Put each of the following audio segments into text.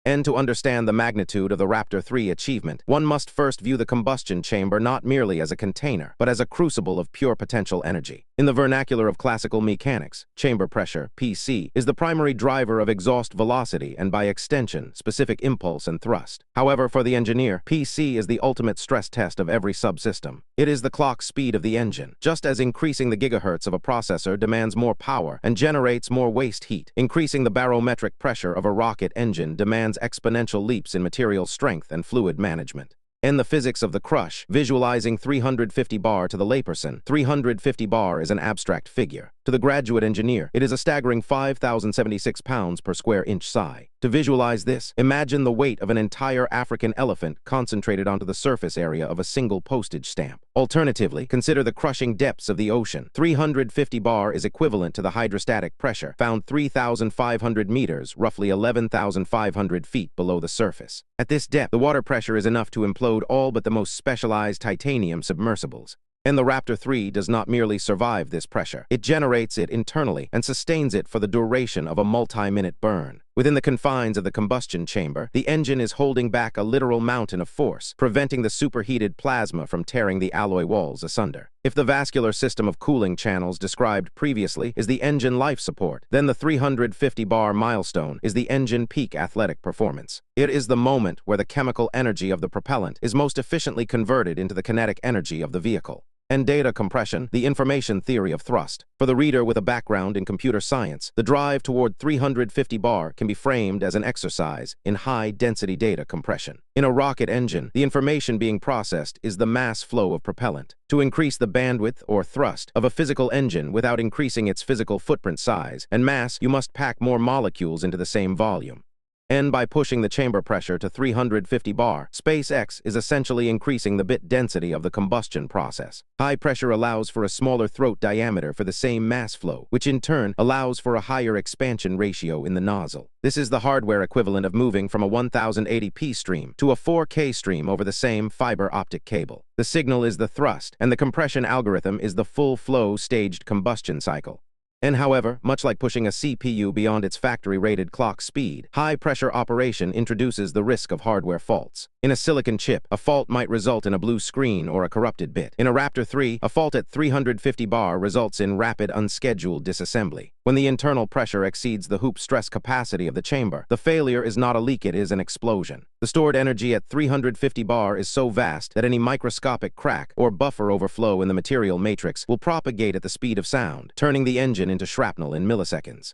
And to understand the magnitude of the Raptor 3 achievement, one must first view the combustion chamber not merely as a container, but as a crucible of pure potential energy. In the vernacular of classical mechanics, chamber pressure, PC, is the primary driver of exhaust velocity and, by extension, specific impulse and thrust. However, for the engineer, PC is the ultimate stress test of every subsystem. It is the clock speed of the engine. Just as increasing the gigahertz of a processor demands more power and generates more waste heat, increasing the barometric pressure of a rocket engine demands exponential leaps in material strength and fluid management. In the physics of the crush, visualizing 350 bar to the layperson, 350 bar is an abstract figure. To the graduate engineer, it is a staggering 5,076 pounds per square inch psi. To visualize this, imagine the weight of an entire African elephant concentrated onto the surface area of a single postage stamp. Alternatively, consider the crushing depths of the ocean. 350 bar is equivalent to the hydrostatic pressure, found 3,500 meters, roughly 11,500 feet below the surface. At this depth, the water pressure is enough to implode all but the most specialized titanium submersibles. And the Raptor 3 does not merely survive this pressure. It generates it internally and sustains it for the duration of a multi-minute burn. Within the confines of the combustion chamber, the engine is holding back a literal mountain of force, preventing the superheated plasma from tearing the alloy walls asunder. If the vascular system of cooling channels described previously is the engine life support, then the 350 bar milestone is the engine peak athletic performance. It is the moment where the chemical energy of the propellant is most efficiently converted into the kinetic energy of the vehicle. And data compression, the information theory of thrust. For the reader with a background in computer science, the drive toward 350 bar can be framed as an exercise in high-density data compression. In a rocket engine, the information being processed is the mass flow of propellant. To increase the bandwidth or thrust of a physical engine without increasing its physical footprint size and mass, you must pack more molecules into the same volume. And by pushing the chamber pressure to 350 bar, SpaceX is essentially increasing the bit density of the combustion process. High pressure allows for a smaller throat diameter for the same mass flow, which in turn allows for a higher expansion ratio in the nozzle. This is the hardware equivalent of moving from a 1080p stream to a 4K stream over the same fiber optic cable. The signal is the thrust, and the compression algorithm is the full-flow staged combustion cycle. And however, much like pushing a CPU beyond its factory-rated clock speed, high-pressure operation introduces the risk of hardware faults. In a silicon chip, a fault might result in a blue screen or a corrupted bit. In a Raptor 3, a fault at 350 bar results in rapid, unscheduled disassembly. When the internal pressure exceeds the hoop stress capacity of the chamber, the failure is not a leak, it is an explosion. The stored energy at 350 bar is so vast that any microscopic crack or buffer overflow in the material matrix will propagate at the speed of sound, turning the engine into shrapnel in milliseconds.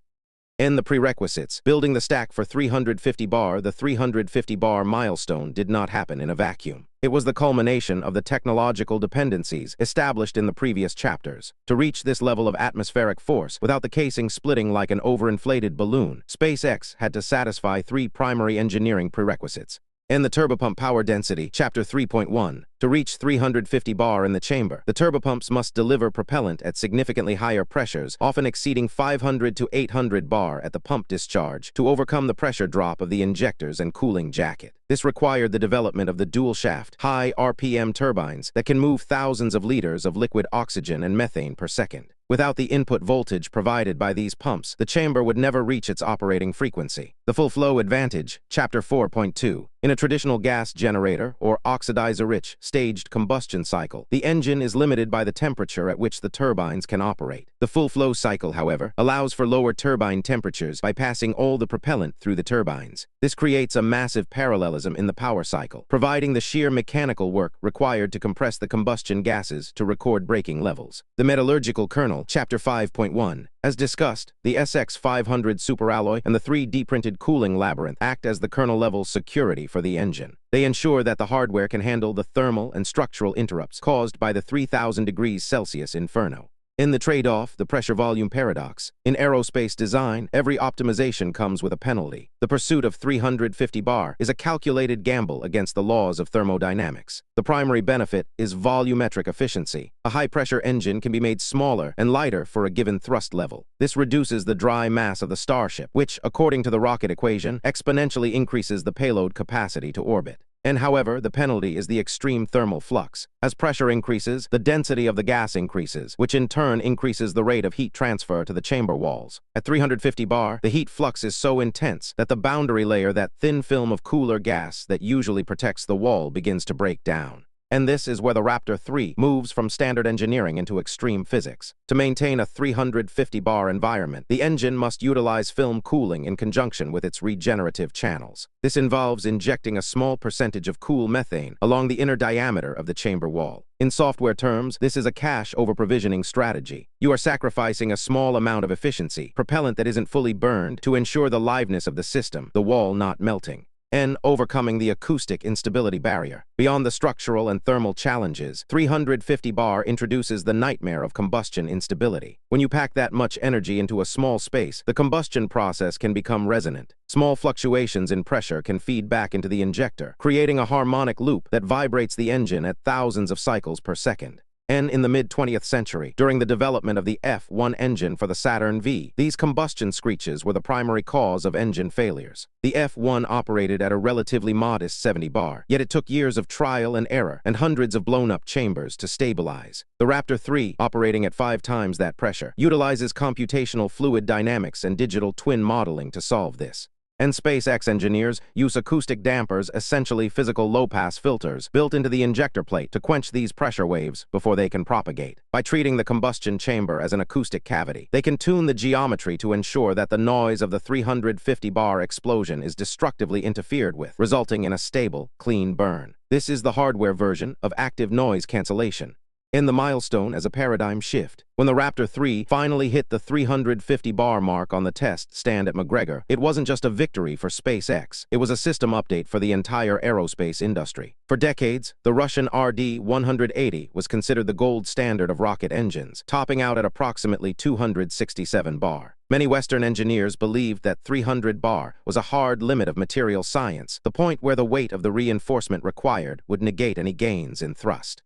In the prerequisites, building the stack for 350 bar, the 350 bar milestone did not happen in a vacuum. It was the culmination of the technological dependencies established in the previous chapters. To reach this level of atmospheric force without the casing splitting like an overinflated balloon, SpaceX had to satisfy three primary engineering prerequisites. In the turbopump power density, Chapter 3.1, to reach 350 bar in the chamber, the turbopumps must deliver propellant at significantly higher pressures, often exceeding 500 to 800 bar at the pump discharge, to overcome the pressure drop of the injectors and cooling jacket. This required the development of the dual-shaft, high RPM turbines that can move thousands of liters of liquid oxygen and methane per second. Without the input voltage provided by these pumps, the chamber would never reach its operating frequency. The full flow advantage, Chapter 4.2. In a traditional gas generator or oxidizer-rich staged combustion cycle, the engine is limited by the temperature at which the turbines can operate. The full flow cycle, however, allows for lower turbine temperatures by passing all the propellant through the turbines. This creates a massive parallelism in the power cycle, providing the sheer mechanical work required to compress the combustion gases to record braking levels. The metallurgical kernel, Chapter 5.1. As discussed, the SX500 superalloy and the 3D-printed cooling labyrinth act as the kernel-level security for the engine. They ensure that the hardware can handle the thermal and structural interrupts caused by the 3,000 degrees Celsius inferno. In the trade-off, the pressure-volume paradox. In aerospace design, every optimization comes with a penalty. The pursuit of 350 bar is a calculated gamble against the laws of thermodynamics. The primary benefit is volumetric efficiency. A high-pressure engine can be made smaller and lighter for a given thrust level. This reduces the dry mass of the Starship, which, according to the rocket equation, exponentially increases the payload capacity to orbit. And however, the penalty is the extreme thermal flux. As pressure increases, the density of the gas increases, which in turn increases the rate of heat transfer to the chamber walls. At 350 bar, the heat flux is so intense that the boundary layer, that thin film of cooler gas that usually protects the wall, begins to break down. And this is where the Raptor 3 moves from standard engineering into extreme physics. To maintain a 350 bar environment, the engine must utilize film cooling in conjunction with its regenerative channels. This involves injecting a small percentage of cool methane along the inner diameter of the chamber wall. In software terms, this is a cache over provisioning strategy. You are sacrificing a small amount of efficiency, propellant that isn't fully burned, to ensure the liveness of the system, the wall not melting. And overcoming the acoustic instability barrier. Beyond the structural and thermal challenges, 350 bar introduces the nightmare of combustion instability. When you pack that much energy into a small space, the combustion process can become resonant. Small fluctuations in pressure can feed back into the injector, creating a harmonic loop that vibrates the engine at thousands of cycles per second. And in the mid-20th century, during the development of the F1 engine for the Saturn V, these combustion screeches were the primary cause of engine failures. The F1 operated at a relatively modest 70 bar, yet it took years of trial and error and hundreds of blown-up chambers to stabilize. The Raptor 3, operating at 5 times that pressure, utilizes computational fluid dynamics and digital twin modeling to solve this. And SpaceX engineers use acoustic dampers, essentially physical low-pass filters, built into the injector plate to quench these pressure waves before they can propagate. By treating the combustion chamber as an acoustic cavity, they can tune the geometry to ensure that the noise of the 350 bar explosion is destructively interfered with, resulting in a stable, clean burn. This is the hardware version of active noise cancellation. In the milestone as a paradigm shift. When the Raptor 3 finally hit the 350 bar mark on the test stand at McGregor, it wasn't just a victory for SpaceX, it was a system update for the entire aerospace industry. For decades, the Russian RD-180 was considered the gold standard of rocket engines, topping out at approximately 267 bar. Many Western engineers believed that 300 bar was a hard limit of material science, the point where the weight of the reinforcement required would negate any gains in thrust.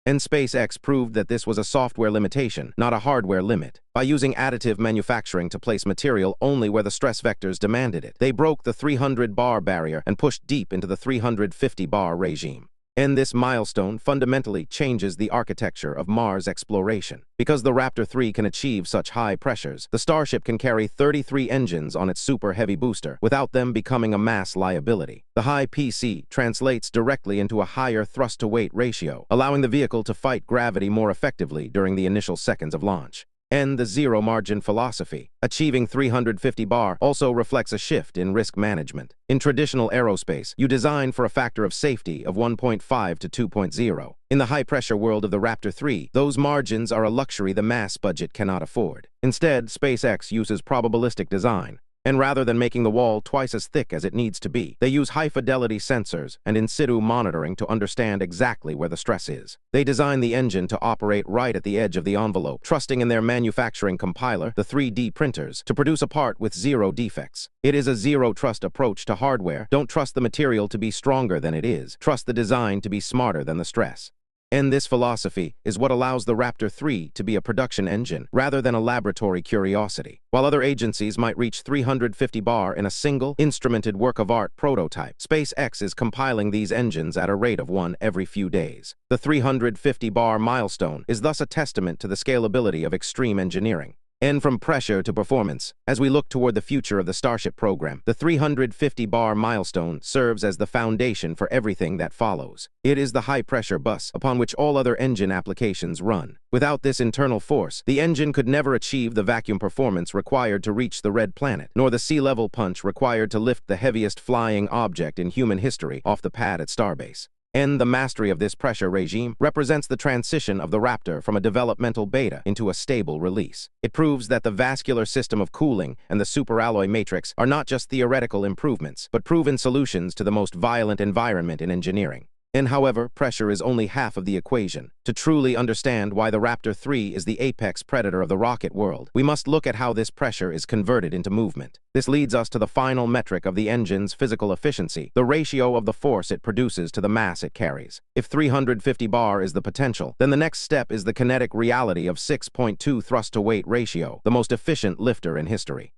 And SpaceX proved that this was a software limitation, not a hardware limit. By using additive manufacturing to place material only where the stress vectors demanded it, they broke the 300 bar barrier and pushed deep into the 350 bar regime. And this milestone fundamentally changes the architecture of Mars exploration. Because the Raptor 3 can achieve such high pressures, the Starship can carry 33 engines on its super heavy booster without them becoming a mass liability. The high PC translates directly into a higher thrust-to-weight ratio, allowing the vehicle to fight gravity more effectively during the initial seconds of launch. And the zero-margin philosophy. Achieving 350 bar also reflects a shift in risk management. In traditional aerospace, you design for a factor of safety of 1.5 to 2.0. In the high-pressure world of the Raptor 3, those margins are a luxury the mass budget cannot afford. Instead, SpaceX uses probabilistic design. And rather than making the wall twice as thick as it needs to be, they use high-fidelity sensors and in-situ monitoring to understand exactly where the stress is. They design the engine to operate right at the edge of the envelope, trusting in their manufacturing compiler, the 3D printers, to produce a part with zero defects. It is a zero-trust approach to hardware. Don't trust the material to be stronger than it is. Trust the design to be smarter than the stress. And this philosophy is what allows the Raptor 3 to be a production engine rather than a laboratory curiosity. While other agencies might reach 350 bar in a single, instrumented work of art prototype, SpaceX is compiling these engines at a rate of one every few days. The 350 bar milestone is thus a testament to the scalability of extreme engineering. And from pressure to performance, as we look toward the future of the Starship program, the 350 bar milestone serves as the foundation for everything that follows. It is the high-pressure bus upon which all other engine applications run. Without this internal force, the engine could never achieve the vacuum performance required to reach the red planet, nor the sea-level punch required to lift the heaviest flying object in human history off the pad at Starbase. And the mastery of this pressure regime represents the transition of the Raptor from a developmental beta into a stable release. It proves that the vascular system of cooling and the superalloy matrix are not just theoretical improvements, but proven solutions to the most violent environment in engineering. And however, pressure is only half of the equation. To truly understand why the Raptor 3 is the apex predator of the rocket world, we must look at how this pressure is converted into movement. This leads us to the final metric of the engine's physical efficiency, the ratio of the force it produces to the mass it carries. If 350 bar is the potential, then the next step is the kinetic reality of 6.2 thrust-to-weight ratio, the most efficient lifter in history.